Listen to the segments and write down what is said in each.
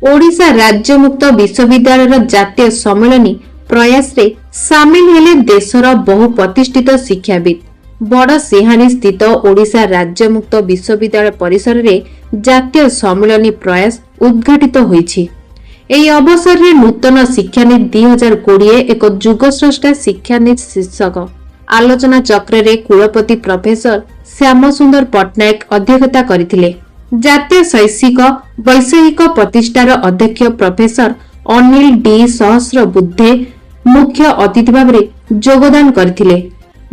ओडिशा राज्य मुक्त विश्वविद्यालय जातीय सम्मेलन प्रयास रे सामिल हेले देशर बहु प्रतिष्ठित शिक्षाविद। बड़ सिंहानी स्थित ओडिशा राज्य मुक्त विश्वविद्यालय परिसर रे जातीय सम्मेलन प्रयास उद्घाटित होईछि। एही अवसर रे नूतन शिक्षानीति 2020 एक जुगस्रष्टा शिक्षानीति शीर्षक आलोचना चक्र रे कुलपति प्रोफेसर श्याम सुंदर पट्टनायक अध्यक्षता करथिले। जातीय शैक्षिक वैषयिक प्रतिष्ठार अध्यक्ष प्रोफेसर अनिल डी सहस्रबुद्धे मुख्य अतिथि भाव योगदान करथिले।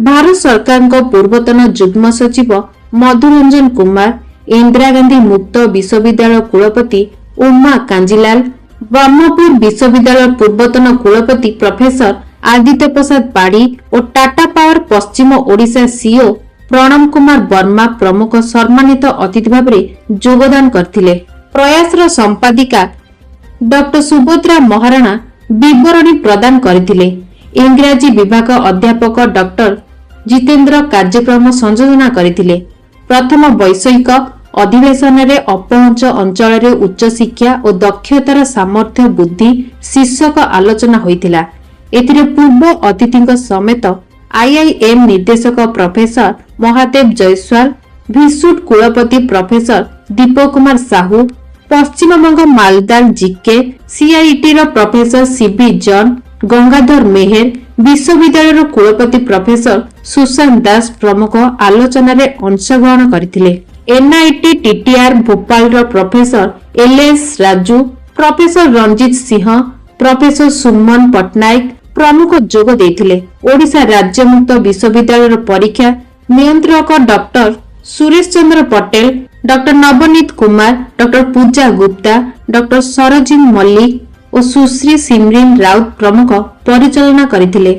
भारत सरकार पूर्वतन जुग्म सचिव मधुरंजन कुमार, इंदिरा गांधी मुक्त विश्वविद्यालय कुलपति उमा कांजीलाल, ब्रह्मपुर विश्वविद्यालय पूर्वतन कुलपति प्रोफेसर आदित्य प्रसाद पाड़ी और टाटा पावर पश्चिम ओडिशा सीओ प्रणम कुमार वर्मा प्रमुख सम्मानित अतिथि भाव योगदान करथिले। प्रयासर संपादिका डॉक्टर सुभद्रा महाराणा विवरणी प्रदान करथिले। इंग्राजी विभाग अध्यापक डॉक्टर जितेंद्र कार्यक्रम संयोजना करथिले। प्रथम वैषयिक अधिवेशन रे अपहंच अंचल रे उच्च शिक्षा और दक्षतार सामर्थ्य बुद्धि शीर्षक आलोचना होइतिला। एथिरे पूर्व अतिथिଙ୍କ समेत आईआईएम निर्देशक प्रोफेसर महादेव जयस्वाल, भिसुट कुलपति प्रोफेसर दीपक कुमार साहू, पश्चिम बंग मालदार जीके, CIT professor CB John, Gangadhar Meher, विश्वविद्यालय कुलपति प्रोफेसर सुशांत दास प्रमुख आलोचना रे अंशग्रहण करथिले। NIT TTR Bhopal professor LS Raju, professor Ranjit Singh, professor Suman Pattnaik प्रमुख जोग देथिले। ओडिशा राज्य मुक्त विश्वविद्यालय परीक्षा नियंत्रक doctor Suresh Chandra Patel, doctor Navneet Kumar, doctor Puja Gupta, doctor Sarjin Mallick और सुश्री सिमरिन राउत प्रमुख परिचालना करथिले।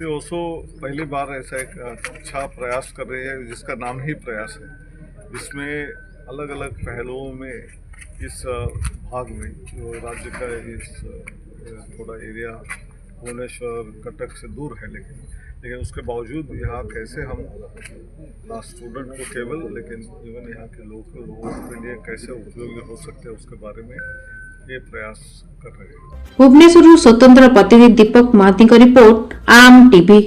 पहली बार ऐसा एक अच्छा प्रयास कर रहे हैं जिसका नाम ही प्रयास है, जिसमें अलग अलग पहलुओं में इस भाग में जो राज्य का इस थोड़ा एरिया भुवनेश्वर कटक से दूर है, लेकिन उसके बावजूद यहाँ कैसे हम ना स्टूडेंट को केवल लेकिन इवन यहाँ के लोगों के लिए कैसे उपयोगी हो सकते हैं उसके बारे में ये प्रयास कर रहे हैं। भुवनेश्वर स्वतंत्र प्रतिनिधि दीपक महाती का रिपोर्ट आम टीवी।